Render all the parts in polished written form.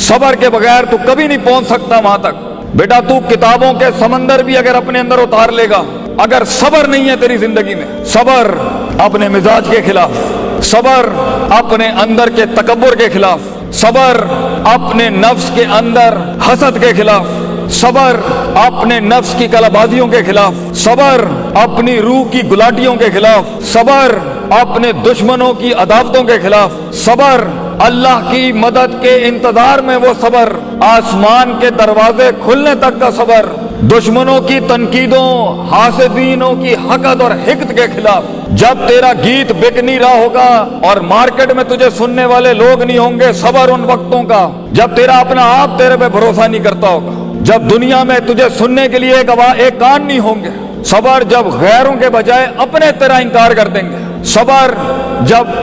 सबर के बगैर तू कभी नहीं पहुंच सकता वहां तक। बेटा तू किताबों के समंदर भी अगर अपने अंदर उतार लेगा, अगर सबर नहीं है तेरी जिंदगी में, सबर अपने मिजाज के खिलाफ, सबर अपने अंदर के तकब्बुर के खिलाफ, सबर अपने नफ्स के अंदर हसद के खिलाफ, सबर अपने नफ्स की कलाबाजियों के खिलाफ, सबर अपनी रूह की गुलाटियों के खिलाफ, सबर अपने दुश्मनों की अदावतों के खिलाफ, सबर अल्लाह की मदद के इंतजार में वो सबर, आसमान के दरवाजे खुलने तक का सबर, दुश्मनों की तनकीदों, हासिदीनों की हकद और हिकत के खिलाफ। जब तेरा गीत बिक नहीं रहा होगा और मार्केट में तुझे सुनने वाले लोग नहीं होंगे, सबर उन वक्तों का जब तेरा अपना आप तेरे पे भरोसा नहीं करता होगा, जब दुनिया में तुझे सुनने के लिए एक कान नहीं होंगे, सबर जब गैरों के बजाय अपने तेरा इनकार कर देंगे, सबर जब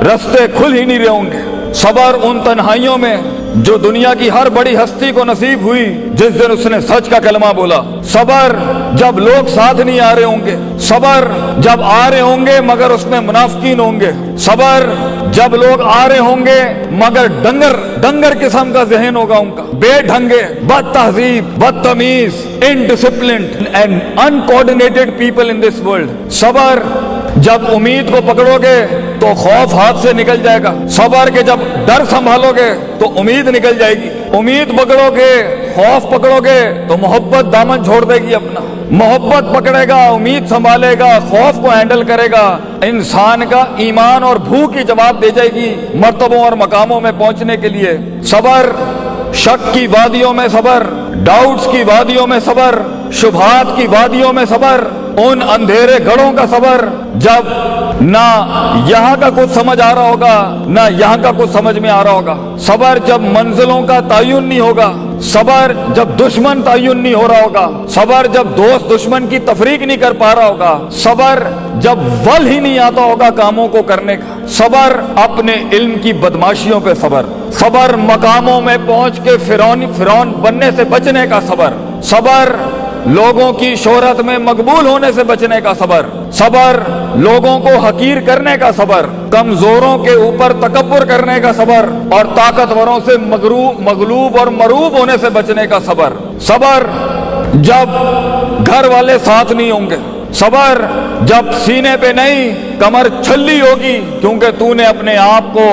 रास्ते खुल ही नहीं रहे होंगे, सबर उन तन्हाइयों में जो दुनिया की हर बड़ी हस्ती को नसीब हुई जिस दिन उसने सच का कलमा बोला, सबर जब लोग साथ नहीं आ रहे होंगे, सबर जब आ रहे होंगे मगर उसमें मुनाफिकीन होंगे, सबर जब लोग आ रहे होंगे मगर डंगर किस्म का जहन होगा उनका, बेढंगे, बदतहजीब, बदतमीज, indisciplined and uncoordinated people in this world. सबर जब उम्मीद को पकड़ोगे तो खौफ हाथ से निकल जाएगा, सबर के जब डर संभालोगे तो उम्मीद निकल जाएगी, उम्मीद पकड़ोगे, खौफ पकड़ोगे तो मोहब्बत दामन छोड़ देगी अपना, मोहब्बत पकड़ेगा, उम्मीद संभालेगा, खौफ को हैंडल करेगा, इंसान का ईमान और भूख की जवाब दे जाएगी मर्तबों और मकामों में पहुंचने के लिए। सबर शक की वादियों में सबर, डाउट्स की वादियों में सबर, शुबहात की वादियों में सबर, उन अंधेरे गढ़ों का सबर जब ना यहाँ का कुछ समझ आ रहा होगा ना यहाँ का कुछ समझ में आ रहा होगा, सबर जब मंजिलों का तयन नहीं होगा, सबर जब दुश्मन तयन नहीं हो रहा होगा, सबर जब दोस्त दुश्मन की तफरीक नहीं कर पा रहा होगा, सबर जब वल ही नहीं आता होगा कामों को करने का, सबर अपने इल्म की बदमाशियों पे सबर, सबर मकामों में पहुंच के फिरौन बनने से बचने का सबर, सबर लोगों की शोहरत में मकबूल होने से बचने का सबर, सबर लोगों को हकीर करने का सबर, कमजोरों के ऊपर तकब्बुर करने का सबर और ताकतवरों से मगलूब और मरूब होने से बचने का सबर, सबर जब घर वाले साथ नहीं होंगे, सबर जब सीने पे नहीं कमर छल्ली होगी क्योंकि तूने अपने आप को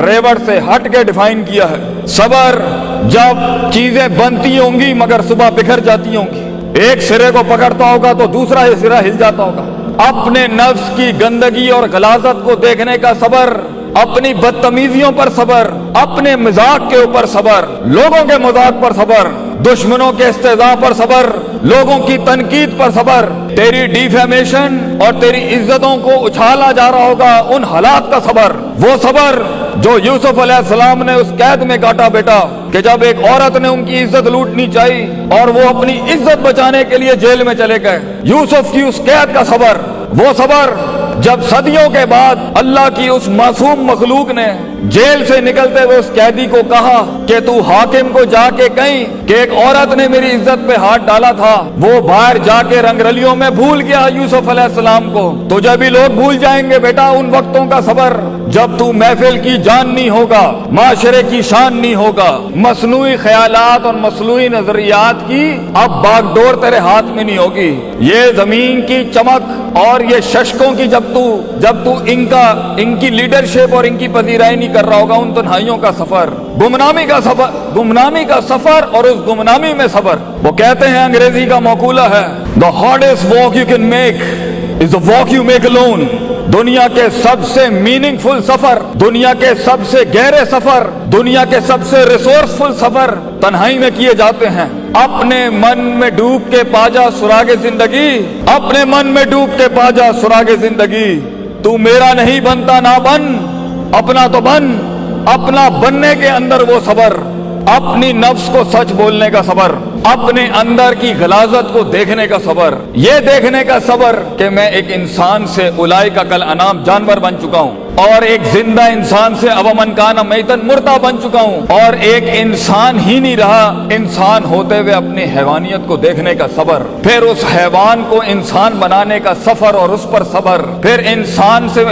रेवड़ से हट के डिफाइन किया है, सबर जब चीजें बनती होंगी मगर सुबह बिखर जाती होंगी, एक सिरे को पकड़ता होगा तो दूसरा ही सिरा हिल जाता होगा, अपने नफ्स की गंदगी और गलाजत को देखने का सबर, अपनी बदतमीजियों पर सबर, अपने मजाक के ऊपर सबर, लोगों के मजाक पर सबर, दुश्मनों के इस्तेज़ा पर सबर, लोगों की तनकीद पर सबर, तेरी डिफेमेशन और तेरी इज्जतों को उछाला जा रहा होगा उन हालात का सबर, वो सबर जो यूसुफ अलैहिस्सलाम ने उस कैद में काटा बेटा कि जब एक औरत ने उनकी इज्जत लूटनी चाहिए और वो अपनी इज्जत बचाने के लिए जेल में चले गए, यूसुफ की उस कैद का सबर, वो सबर जब सदियों के बाद अल्लाह की उस मासूम मखलूक ने जेल से निकलते हुए उस कैदी को कहा कि तू हाकिम को जाके कहीं कि एक औरत ने मेरी इज्जत पे हाथ डाला था, वो बाहर जाके रंगरलियों में भूल गया यूसुफ अलैहिस्सलाम को, तो जब भी लोग भूल जाएंगे बेटा उन वक्तों का सबर जब तू महफिल की जान नहीं होगा, माशरे की शान नहीं होगा, मसनूई ख्यालात और मसनूई नजरियात की अब बागडोर तेरे हाथ में नहीं होगी, ये जमीन की चमक और ये शशकों की जब तू इनकी लीडरशिप और इनकी पजीराई नहीं कर रहा होगा, उन तन्हाइयों का सफर, गुमनामी का सफर और उस गुमनामी में सबर। वो कहते हैं अंग्रेजी का मकूला है, the hardest walk you can make is the walk you make alone. दुनिया के सबसे मीनिंगफुल सफर, दुनिया के सबसे गहरे सफर, दुनिया के सबसे रिसोर्सफुल सफर तन्हाई में किए जाते हैं। अपने मन में डूब के पाजा सुरागे जिंदगी, अपने मन में डूब के पाजा सुरागे जिंदगी, तू मेरा नहीं बनता ना बन, अपना तो बन, अपना बनने के अंदर वो सबर, अपनी नफ्स को सच बोलने का सबर, अपने अंदर की गलाजत को देखने का सबर, ये देखने का सबर कि मैं एक इंसान से उलाई का कल अनाम जानवर बन चुका हूँ और एक जिंदा इंसान से अब मन काना मैतन मुर्दा बन चुका हूँ और एक इंसान ही नहीं रहा, इंसान होते हुए अपनी हैवानियत को देखने का सबर, फिर उस हैवान को इंसान बनाने का सफर और उस पर सबर, फिर इंसान से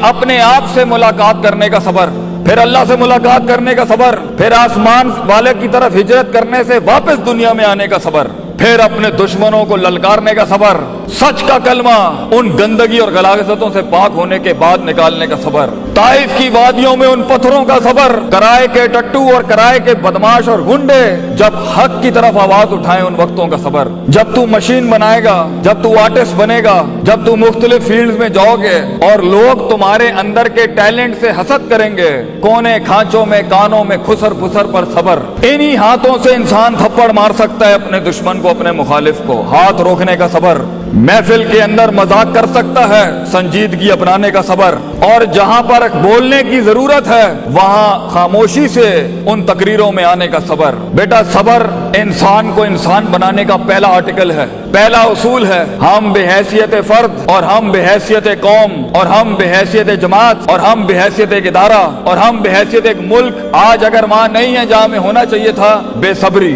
अपने आप से मुलाकात करने का सबर, फिर अल्लाह से मुलाकात करने का सबर, फिर आसमान वाले की तरफ हिजरत करने से वापस दुनिया में आने का सबर, फिर अपने दुश्मनों को ललकारने का सबर, सच का कलमा उन गंदगी और गलागतों से पाक होने के बाद निकालने का सबर, ताइफ की वादियों में उन पत्थरों का सबर, कराए के टट्टू और कराए के बदमाश और गुंडे जब हक की तरफ आवाज उठाएं उन वक्तों का सबर। जब तू मशीन बनाएगा, जब तू आर्टिस्ट बनेगा, जब तू मुख्तलिफ फील्ड में जाओगे और लोग तुम्हारे अंदर के टैलेंट से हसद करेंगे, कोने खांचों में कानों में खुसर फुसर पर सबर। इन्हीं हाथों से इंसान थप्पड़ मार सकता है अपने दुश्मन को, अपने मुखालिफ को, हाथ रोकने का सबर। महफिल के अंदर मजाक कर सकता है, संजीदगी अपनाने का सबर। और जहां पर बोलने की जरूरत है वहां खामोशी से उन तकरीरों में आने का सबर। बेटा सबर इंसान को इंसान बनाने का पहला आर्टिकल है, पहला उसूल है। हम बेहैसियत फर्द और हम बेहैसियत कौम और हम बेहैसियत जमात और हम बेहैसियत इदारा और हम बेहैसियत एक मुल्क आज अगर वहां नहीं है जहां में होना चाहिए था, बेसब्री